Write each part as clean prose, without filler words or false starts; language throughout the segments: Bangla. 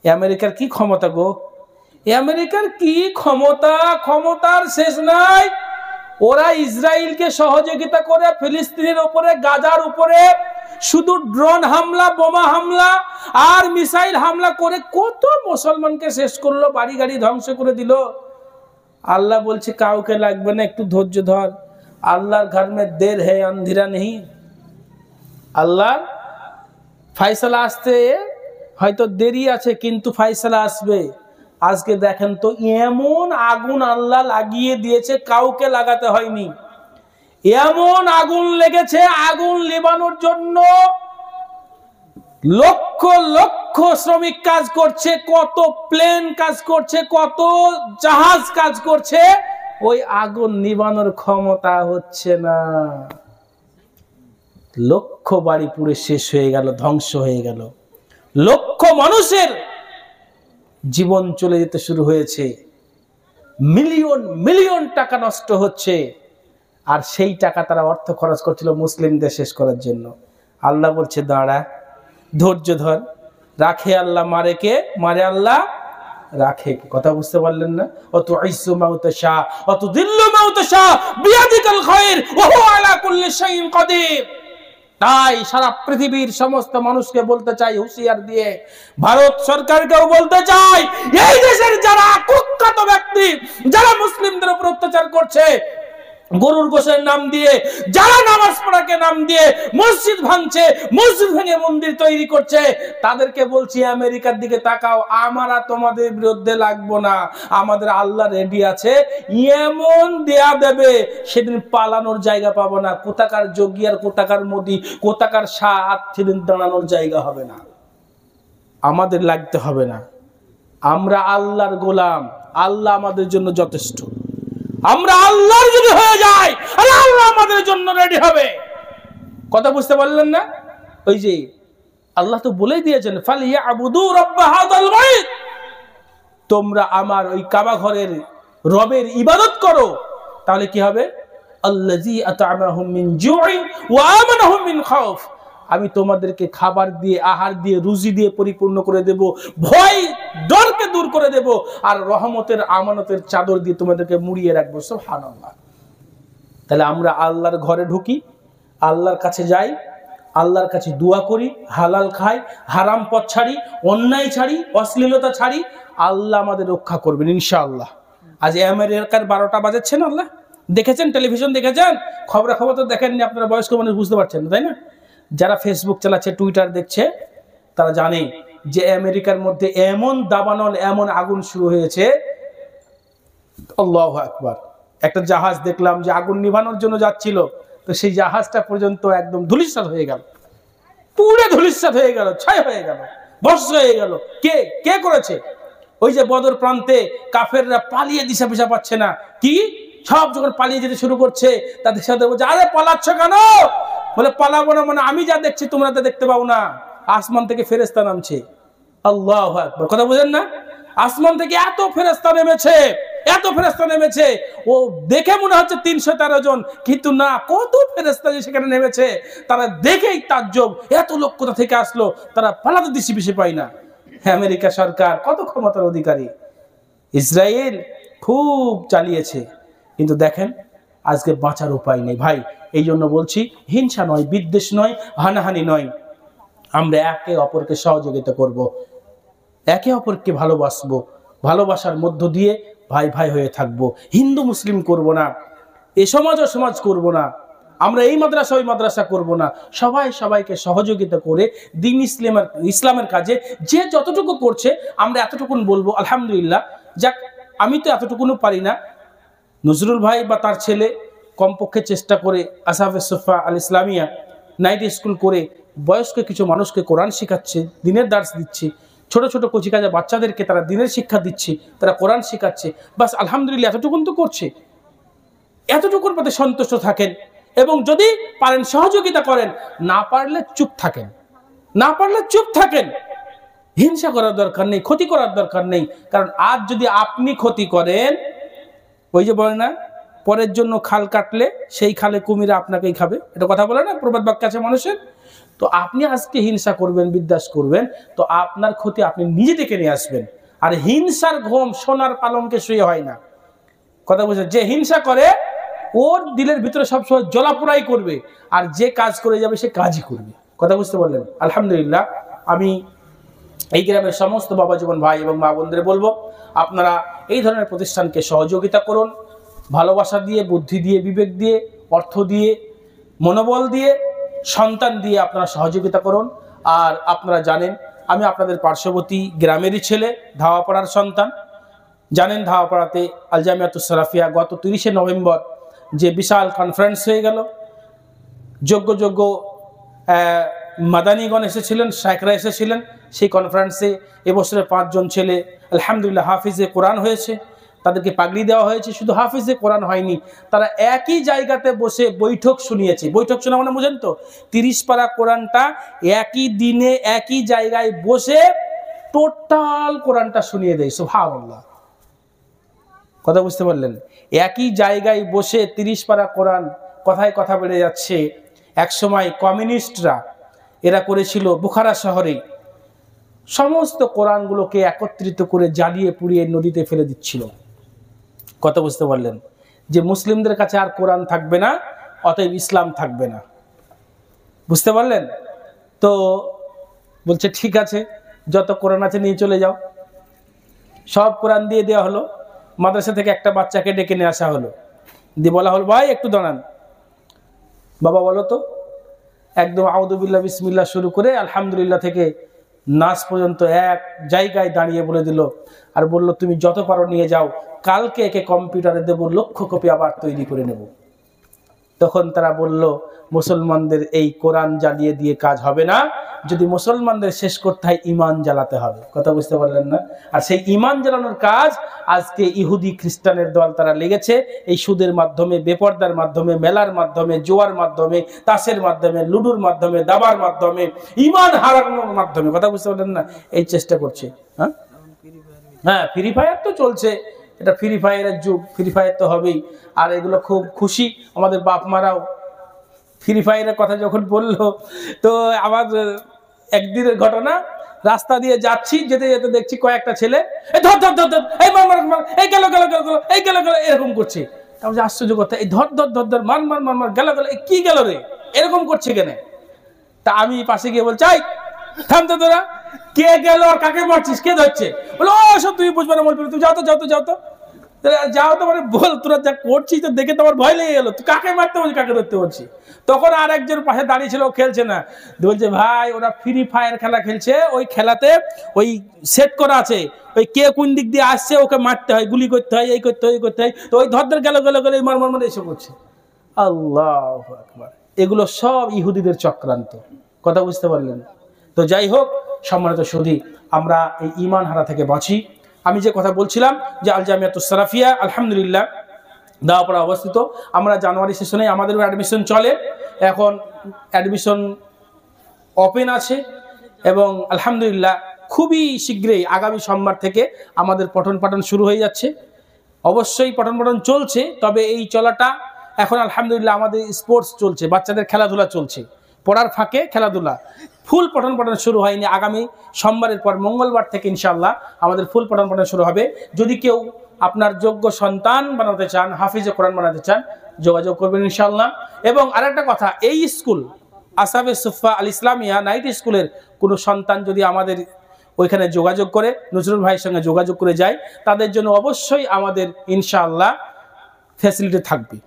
আমেরিকার কি ক্ষমতা গো, আমেরিকার কি ক্ষমতা, ক্ষমতার শেষ নাই। ওরা ইসরায়েলকে সহযোগিতা করে ফিলিস্তিনের উপরে, গাজার উপরে শুধু ড্রোন হামলা, বোমা হামলা আর মিসাইল হামলা করে কত মুসলমানকে শেষ করলো, বাড়ি গাড়ি ধ্বংস করে দিল। আল্লাহ বলছে কাউকে লাগবে না, একটু ধৈর্য ধর। আল্লাহর ঘর মে দের হে আন্ধিরা নেই। আল্লাহ ফায়সালা আসতে হয়তো দেরি আছে, কিন্তু ফায়সালা আসবে। আজকে দেখেন তো এমন আগুন আল্লাহ লাগিয়ে দিয়েছে, কাউকে লাগাতে হয়নি। এমন আগুন লেগেছে, আগুন লিবানোর জন্য লক্ষ লক্ষ শ্রমিক কাজ করছে, কত প্লেন কাজ করছে, কত জাহাজ কাজ করছে, ওই আগুন নিবানোর ক্ষমতা হচ্ছে না। লক্ষ বাড়ি পুড়ে শেষ হয়ে গেল, ধ্বংস হয়ে গেল। লক্ষ মানুষের জীবন চলে যেতে শুরু হয়েছে। মিলিয়ন মিলিয়ন টাকা নষ্ট হচ্ছে, আর সেই টাকা তারা অর্থ খরচ করছিল মুসলিমদের শেষ করার জন্য। আল্লাহ বলছে দাঁড়া, ধৈর্য ধর। রাখে আল্লাহ, মারে কে? মারে আল্লাহ, রাখে। কথা বুঝতে পারলেন না? অত আইসু মাউতাশা অত দিল্লু মাউতাশা বিয়াদিকাল খায়র ওয়া হুয়া আলা কুল্লি শাইইন কাদির। তাই সারা পৃথিবীর সমস্ত মানুষকে বলতে চাই হুঁশিয়ার দিয়ে, ভারত সরকারকেও বলতে চাই, এই দেশের যারা কুখ্যাত ব্যক্তি, যারা মুসলিমদের উপর অত্যাচার করছে গরুর গোশের নাম দিয়ে, যারা নামাজ পড়াকে নাম দিয়ে মসজিদ ভাঙছে, মসজিদ ভেঙে মন্দির তৈরি করছে, তাদেরকে বলছি আমেরিকার দিকে তাকাও। আমরা তোমাদের বিরুদ্ধে লাগবো না, আমাদের আল্লাহ রেডি আছে, এমন দেয়া দেবে সেদিন পালানোর জায়গা পাবো না। কোথাকার যোগী আর কোথাকার মোদি, কোথাকার শাহ, সেদিন দাঁড়ানোর জায়গা হবে না। আমাদের লাগতে হবে না, আমরা আল্লাহর গোলাম, আল্লাহ আমাদের জন্য যথেষ্ট। আমরা আল্লাহর যদি হয়ে যাই, আল্লাহ আমাদের জন্য রেডি হবে। কথা বুঝতে পারলেন না? ওই যে আল্লাহ তো বলেই দিয়েছেন, ফালিয়াবুদু রাব্ব হাযাল বাইত, তোমরা আমার ওই কাবা ঘরের রবের ইবাদত করো। তাহলে কি হবে? আল্লাযী আত'আমাহুম মিন জু'ইন ওয়া আমানাহুম মিন খাউফ, আমি তোমাদেরকে খাবার দিয়ে, আহার দিয়ে, রুজি দিয়ে পরিপূর্ণ করে দেব, ভয় ডরকে দূর করে দেব, আর রহমতের আমানতের চাদর দিয়ে তোমাদেরকে মুড়িয়ে রাখবো। সুবহানাল্লাহ। তাহলে আমরা আল্লাহর ঘরে ঢুকি, আল্লাহর কাছে যাই, আল্লাহর কাছে দোয়া করি, হালাল খাই, হারাম পথ ছাড়ি, অন্যায় ছাড়ি, অশ্লীলতা ছাড়ি, আল্লাহ আমাদের রক্ষা করবেন ইনশাআল্লাহ। আজ আমেরিকার 12টা বাজাচ্ছেন, আল্লাহ দেখেছেন, টেলিভিশন দেখেছেন, খবরাখবর তো দেখেননি, আপনারা বয়স্ক মানুষ বুঝতে পারছেন না, তাই না? যারা ফেসবুক চালাচ্ছে, টুইটার দেখছে, তারা জানে যে আমেরিকার মধ্যে এমন দাবানল, এমন আগুন শুরু হয়েছে। আল্লাহু আকবার। একটা জাহাজ দেখলাম যে আগুন নিভানোর জন্য যাচ্ছিল, তো সেই জাহাজটা পর্যন্ত একদম ধূলিসাৎ হয়ে গেল, পুরো ধূলিসাৎ হয়ে গেল, ছাই হয়ে গেল, ভস্ম হয়ে গেল। কে কে করেছে? ওই যে বদর প্রান্তে কাফেররা পালিয়ে দিশা পিছা পাচ্ছে না, কি সব যখন পালিয়ে যেতে শুরু করছে, তাদের সাথে বলছে, আরে পালাচ্ছ কেন? বলে পালাবো না, মানে আমি যা দেখছি তোমরা তো দেখতে পাও না। আসমান থেকে ফেরেশতা নামছে। আল্লাহু আকবার। কথা বুঝেন না? আসমান থেকে এত ফেরেশতা নেমেছে, এত ফেরেশতা নেমেছে, ও দেখে মনে হচ্ছে 313 জন, কিন্তু না, কত ফেরেশতা যে সেখানে নেমেছে, তারা দেখেই তাজ্জব, এত লোক কোথা থেকে আসলো, তারা পালাতে দিশি পিছে পায় না। আমেরিকা সরকার কত ক্ষমতার অধিকারী, ইসরায়েল খুব চালিয়েছে, কিন্তু দেখেন আজকে বাঁচার উপায় নেই ভাই। এই জন্য বলছি, হিংসা নয়, বিদ্বেষ নয়, হানাহানি নয়, আমরা একে অপরকে সহযোগিতা করব, একে অপরকে ভালোবাসবো, ভালোবাসার মধ্য দিয়ে ভাই ভাই হয়ে থাকবো। হিন্দু মুসলিম করব না, এ সমাজ ও সমাজ করব না, আমরা এই মাদ্রাসা ওই মাদ্রাসা করব না, সবাই সবাইকে সহযোগিতা করে দ্বীন ইসলামের কাজে যে যতটুকু করছে আমরা এতটুকুন বলবো আলহামদুলিল্লাহ। যাক, আমি তো এতটুকুনও পারি না, নজরুল ভাই বা তার ছেলে কমপক্ষে চেষ্টা করে আসহাবে সুফা আল ইসলামিয়া নাইট স্কুল করে বয়স্ক কিছু মানুষকে কোরআন শেখাচ্ছে, দিনের দার্স দিচ্ছে, ছোট ছোট কচিকাজা বাচ্চাদেরকে তারা দিনের শিক্ষা দিচ্ছে, তারা কোরআন শেখাচ্ছে। বাস আলহামদুলিল্লাহ, এতটুকুন তো করছে। এতটুকুর প্রতি সন্তুষ্ট থাকেন, এবং যদি পারেন সহযোগিতা করেন, না পারলে চুপ থাকেন, না পারলে চুপ থাকেন। হিংসা করার দরকার নেই, ক্ষতি করার দরকার নেই। কারণ আজ যদি আপনি ক্ষতি করেন, ওই যে বলে না, পরের জন্য খাল কাটলে সেই খালে কুমিরা আপনাকেই খাবে, এটা কথা বলে না, প্রবাদ বাক্য আছে মানুষের। তো আপনি আজকে হিংসা করবেন, বিদ্বেষ করবেন, তো আপনার ক্ষতি আপনি নিজে ডেকে নিয়ে আসবেন। আর হিংসার ঘুম সোনার পালঙ্কে শুয়ে হয় না। কথা বুঝছেন? যে হিংসা করে ওর দিলের ভিতরে সবসময় জ্বলাপোড়াই করবে, আর যে কাজ করে যাবে সে কাজই করবে। কথা বুঝতে পারলেন? আলহামদুলিল্লাহ, আমি এই গ্রামের সমস্ত বাবা জীবন ভাই এবং মা বোনদের বলবো, আপনারা এই ধরনের প্রতিষ্ঠানকে সহযোগিতা করুন, ভালোবাসা দিয়ে, বুদ্ধি দিয়ে, বিবেক দিয়ে, অর্থ দিয়ে, মনোবল দিয়ে, সন্তান দিয়ে আপনারা সহযোগিতা করুন। আর আপনারা জানেন আমি আপনাদের পার্শ্ববর্তী গ্রামেরই ছেলে, ধাওয়াপাড়ার সন্তান। জানেন ধাওয়াপাড়াতে আল জামিয়াতুস সালাফিয়া গত 30শে নভেম্বর যে বিশাল কনফারেন্স হয়ে গেল, যোগ্য যোগ্য মাদানীগণ এসেছিলেন, শাইখরা এসেছিলেন। সেই কনফারেন্সে এবছরে 5 জন ছেলে আলহামদুলিল্লাহ হাফিজে কোরআন হয়েছে, তাদেরকে পাগড়ি দেওয়া হয়েছে। শুধু হাফিজে কোরআন হয়নি, তারা একই জায়গাতে বসে বৈঠক শুনিয়েছে। বৈঠক শোনা মানে বুঝেন তো, 30 পারা কোরআনটা একই দিনে একই জায়গায় বসে টোটাল কোরআনটা শুনিয়ে দেয়। সুবহানাল্লাহ, কথা বুঝতে পারলেন? একই জায়গায় বসে 30 পারা কোরআন, কথায় কথা বেড়ে যাচ্ছে। একসময় কমিউনিস্টরা এরা করেছিল বুখারা শহরে, সমস্ত কোরআনগুলোকে একত্রিত করে জ্বালিয়ে পুড়িয়ে নদীতে ফেলে দিচ্ছিল। কথা বুঝতে পারলেন? যে মুসলিমদের কাছে আর কোরআন থাকবে না, অতএব ইসলাম থাকবে না। বুঝতে পারলেন? তো বলছে ঠিক আছে, যত কোরআন আছে নিয়ে চলে যাও। সব কোরআন দিয়ে দেওয়া হলো। মাদ্রাসা থেকে একটা বাচ্চাকে ডেকে নিয়ে আসা হলো, দিয়ে বলা হলো ভাই একটু দাঁড়ান। বাবা বলো তো, একদম আউযুবিল্লাহ বিসমিল্লাহ শুরু করে আলহামদুলিল্লাহ থেকে নাস পর্যন্ত এক জায়গায় দাঁড়িয়ে বলে দিল, আর বলল তুমি যত পারো নিয়ে যাও, কালকে একে কম্পিউটারে দেব, 1,00,000 কপি আবার তৈরি করে নেব। তখন তারা বলল মুসলমানদের এই কোরআন জ্বালিয়ে দিয়ে কাজ হবে না, যদি মুসলমানদের শেষ করতে হয় ঈমান জ্বালাতে হবে। কথা বুঝতে পারলেন না? আর সেই ঈমান জ্বালানোর কাজ আজকে ইহুদি খ্রিস্টানের দল তারা লেগেছে। এই সুদের মাধ্যমে, বেপরদার মাধ্যমে, মেলার মাধ্যমে, জোয়ার মাধ্যমে, তাসের মাধ্যমে, লুডুর মাধ্যমে, দাবার মাধ্যমে, ঈমান হারানোর মাধ্যমে, কথা বুঝতে পারলেন না, এই চেষ্টা করছে। হ্যাঁ, ফ্রি ফায়ার তো চলছে, এটা ফ্রি ফায়ারের যুগ, ফ্রি ফায়ার তো হবেই। আর এগুলো খুব খুশি, আমাদের বাপ মারাও ফ্রি ফায়ারের কথা যখন বললো, তো আমার একদিনের ঘটনা, রাস্তা দিয়ে যাচ্ছি, যেতে যেতে দেখছি কয়েকটা ছেলে ধর ধর ধর ধর, এই মার মার মার, এই গেল গেল গেল গেল, এই গেল গেল, এরকম করছে। আমি আশ্চর্য কথা, এই ধর ধর ধর ধর, মার মার মার মার, গেল গেল, কি গেল রে, এরকম করছে কেন? তা আমি পাশে গিয়ে বলছি, এই থাম তো তোরা, কে গেল আর কাকে মারছিস, কে ধরছে? বলো ও সব তুমি বুঝবে না, বলবি তুই যাও তো, যাও তো, যাও তো, যাও তো, মানে বল তোরা যা করছিস তো দেখে তো আমার ভয় লেগে গেল, তুই কাকে মারতে বলছিস, কাকে ধরতে বলছিস? তখন আর একজন পাশে দাঁড়িয়ে ছিল, খেলছে না, বলছে ভাই ওরা ফ্রি ফায়ার খেলা খেলছে, ওই খেলাতে ওই সেট করা আছে, ওই কে কোন দিক দিয়ে আসছে ওকে মারতে হয়, গুলি করতে হয়, এই করতে হয়, এই করতে হয়, তো ওই ধর গেল গেল গেল, মার মার মার এসে করছে। আল্লাহু আকবার, এগুলো সব ইহুদিদের চক্রান্ত। কথা বুঝতে পারলেন? তো যাই হোক, সম্মানিত সুধী, আমরা এই ঈমান হারা থেকে বাঁচি। আমি যে কথা বলছিলাম যে আল জামিয়াতুস সালাফিয়া আলহামদুলিল্লাহ দাওয়াপাড়া অবস্থিত। আমরা জানুয়ারি সেশনে আমাদেরও অ্যাডমিশন চলে, এখন অ্যাডমিশন ওপেন আছে, এবং আলহামদুলিল্লাহ খুবই শীঘ্রই আগামী সোমবার থেকে আমাদের পঠন পাঠন শুরু হয়ে যাচ্ছে। অবশ্যই পঠন পাঠন চলছে, তবে এই চলাটা এখন আলহামদুলিল্লাহ আমাদের স্পোর্টস চলছে, বাচ্চাদের খেলাধুলা চলছে, পড়ার ফাঁকে খেলাধুলা। ফুল পঠন পাঠন শুরু হয়নি, আগামী সোমবারের পর মঙ্গলবার থেকে ইনশাআল্লাহ আমাদের ফুল পঠন পাঠন শুরু হবে। যদি কেউ আপনার যোগ্য সন্তান বানাতে চান, হাফিজে কোরআন বানাতে চান, যোগাযোগ করবেন ইনশাআল্লাহ। এবং আরেকটা কথা, এই স্কুল আসাবে সুফা আল ইসলামিয়া নাইট স্কুলের কোনো সন্তান যদি আমাদের ওইখানে যোগাযোগ করে, নজরুল ভাইয়ের সঙ্গে যোগাযোগ করে যায়, তাদের জন্য অবশ্যই আমাদের ইনশাআল্লাহ ফ্যাসিলিটি থাকবে,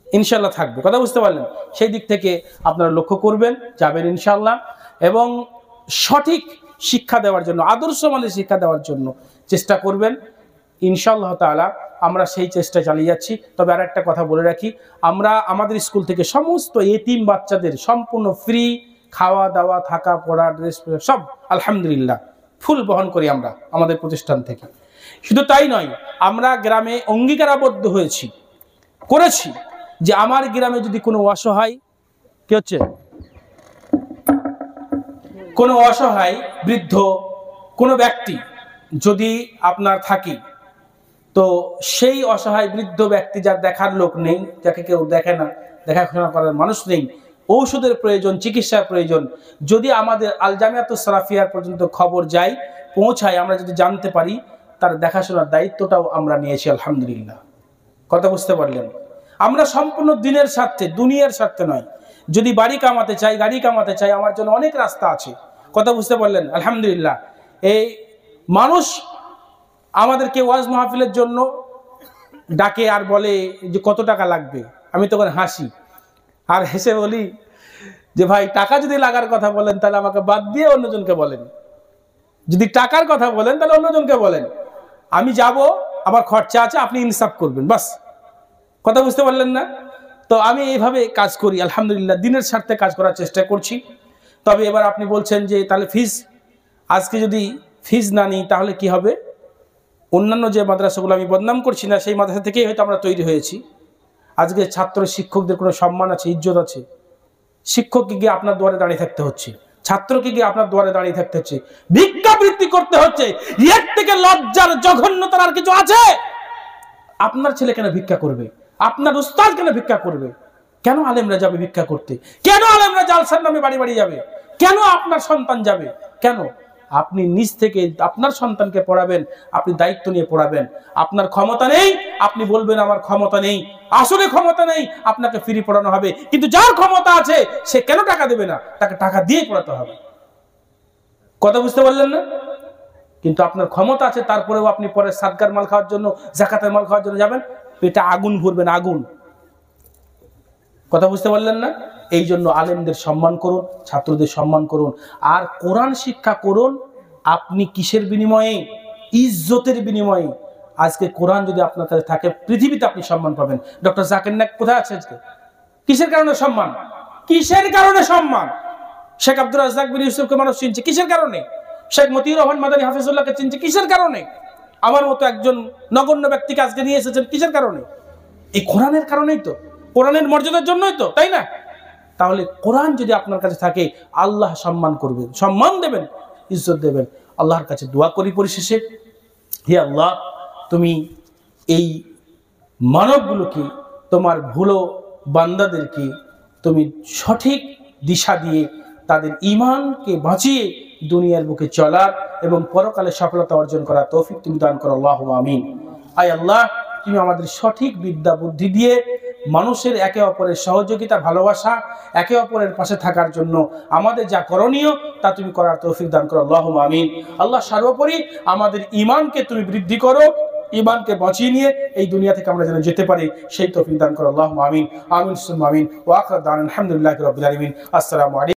ইনশাআল্লাহ থাকবে। কথা বুঝতে পারলেন? সেই দিক থেকে আপনারা লক্ষ্য করবেন, যাবেন ইনশাআল্লাহ, এবং সঠিক শিক্ষা দেওয়ার জন্য, আদর্শ মানের শিক্ষা দেওয়ার জন্য চেষ্টা করবেন ইনশাআল্লাহ তাআলা। আমরা সেই চেষ্টা চালিয়ে যাচ্ছি। তবে আর একটা কথা বলে রাখি, আমরা আমাদের স্কুল থেকে সমস্ত এতিম বাচ্চাদের সম্পূর্ণ ফ্রি খাওয়া দাওয়া, থাকা, পড়া, ড্রেস সব আলহামদুলিল্লাহ ফুল বহন করি আমরা আমাদের প্রতিষ্ঠান থেকে। শুধু তাই নয়, আমরা গ্রামে অঙ্গীকারাবদ্ধ করেছি যে আমার গ্রামে যদি কোনো অসহায় কি হচ্ছে, কোনো অসহায় বৃদ্ধ কোনো ব্যক্তি যদি আপনার থাকে, তো সেই অসহায় বৃদ্ধ ব্যক্তি যার দেখার লোক নেই, যাকে কেউ দেখে না, দেখাশোনা করার মানুষ নেই, ঔষধের প্রয়োজন, চিকিৎসার প্রয়োজন, যদি আমাদের আল জামিয়াতুস সালাফিয়ার পর্যন্ত খবর যায়, পৌঁছায়, আমরা যদি জানতে পারি, তার দেখাশোনার দায়িত্বটাও আমরা নিয়েছি আলহামদুলিল্লাহ। কথা বুঝতে পারলেন? আমরা সম্পূর্ণ দিনের স্বার্থে, দুনিয়ার স্বার্থে নয়। যদি বাড়ি কামাতে চাই, গাড়ি কামাতে চাই, আমার জন্য অনেক রাস্তা আছে। কথা বুঝতে পারলেন? আলহামদুলিল্লাহ। এই মানুষ আমাদেরকে ওয়াজ মাহফিলের জন্য ডাকে আর বলে যে কত টাকা লাগবে। আমি তখন হাসি আর হেসে বলি যে ভাই, টাকা যদি লাগার কথা বলেন তাহলে আমাকে বাদ দিয়ে অন্যজনকে বলেন। যদি টাকার কথা বলেন তাহলে অন্যজনকে বলেন। আমি যাব, আমার খরচা আছে, আপনি ইনসাফ করবেন, বাস। কথা বুঝতে পারলেন না? তো আমি এইভাবে কাজ করি আলহামদুলিল্লাহ, দিনের স্বার্থে কাজ করার চেষ্টা করছি। তবে এবার আপনি বলছেন যে তাহলে ফিজ, আজকে যদি ফিজ না নিই তাহলে কি হবে? অন্যান্য যে মাদ্রাসাগুলো আমি বদনাম করছি না, সেই মাদ্রাসা থেকেই হয়তো আমরা তৈরি হয়েছি। আজকে ছাত্র শিক্ষকদের কোনো সম্মান আছে, ইজ্জত আছে? শিক্ষককে গিয়ে আপনার দুয়ারে দাঁড়িয়ে থাকতে হচ্ছে, ছাত্রকে গিয়ে আপনার দুয়ারে দাঁড়িয়ে থাকতে হচ্ছে, ভিক্ষাবৃত্তি করতে হচ্ছে। এর থেকে লজ্জার, জঘন্যতার আর কিছু আছে? আপনার ছেলে কেন ভিক্ষা করবে? আপনার উস্তাদ কেন ভিক্ষা করবে? কেন আলেমরা যাবে ভিক্ষা করতে? কেন আলেমরা জালসার নামে বাড়ি বাড়ি যাবে? কেন আপনার সন্তান যাবে? কেন? আপনি নিজ থেকে আপনার সন্তানকে পড়াবেন, আপনি দায়িত্ব নিয়ে পড়াবেন। আপনার ক্ষমতা নেই, আপনি বলবেন আমার ক্ষমতা নেই। আসলে ক্ষমতা নেই, আপনাকে ফ্রি পড়ানো হবে। কিন্তু যার ক্ষমতা আছে সে কেন টাকা দেবে না? তাকে টাকা দিয়ে পড়াতে হবে। কথা বুঝতে পারলেন না? কিন্তু আপনার ক্ষমতা আছে, তারপরেও আপনি পরে সাদকার মাল খাওয়ার জন্য, যাকাতের মাল খাওয়ার জন্য যাবেন, পেটে আগুন ভরবেন, আগুন। কথা বুঝতে পারলেন না? এই জন্য আলেমদের সম্মান করুন, ছাত্রদের সম্মান করুন, আর কোরআন শিক্ষা করুন। আপনি কিসের বিনিময়ে? ইজ্জতের বিনিময়ে। আজকে কোরআন যদি আপনার কাছে থাকে, পৃথিবীতে আপনি সম্মান পাবেন। ডক্টর জাকির নায়েক কোথায় আছে আজকে? কিসের কারণে সম্মান? কিসের কারণে সম্মান? শেখ আব্দুর রাজ্জাক বিন ইউসুফকে মানুষ চিনছে কিসের কারণে? শেখ মতিউর রহমান মাদানী হাফিজুল্লাহকে চিনছে কিসের কারণে? আমার মতো একজন নগণ্য ব্যক্তিকে আজকে নিয়ে এসেছেন কিসের কারণে? এই কোরআনের কারণেই তো, কোরআনের মর্যাদার জন্যই তো, তাই না? তাহলে কোরআন যদি আপনার কাছে থাকে, আল্লাহ সম্মান করবেন, সম্মান দেবেন, ইজ্জত দেবেন। আল্লাহর কাছে দোয়া করি পরিশেষে, হে আল্লাহ, তুমি এই মানবগুলোকে, তোমার ভুলো বান্দাদেরকে তুমি সঠিক দিশা দিয়ে তাদের ঈমানকে বাঁচিয়ে দুনিয়ার বুকে চলার এবং পরকালে সফলতা অর্জন করার তৌফিক তুমি দান করো। আল্লাহুম্মা আমিন। আয় আল্লাহ, তুমি আমাদের সঠিক বিদ্যা বুদ্ধি দিয়ে মানুষের একে অপরের সহযোগিতা, ভালোবাসা, একে অপরের পাশে থাকার জন্য আমাদের যা করণীয় তা তুমি করার তৌফিক দান করো। আল্লাহুম্মা আমিন। আল্লাহ, সর্বোপরি আমাদের ঈমানকে তুমি বৃদ্ধি করো, ঈমানকে বাঁচিয়ে নিয়ে এই দুনিয়া থেকে আমরা যেন যেতে পারি, সেই তৌফিক দান করো। আল্লাহুম্মা আমিন। আমিন সুম্মা আমিন। ওয়া আখিরু দাওয়ানা আলহামদুলিল্লাহি রাব্বিল আলামিন। আসসালামু আলাইকুম।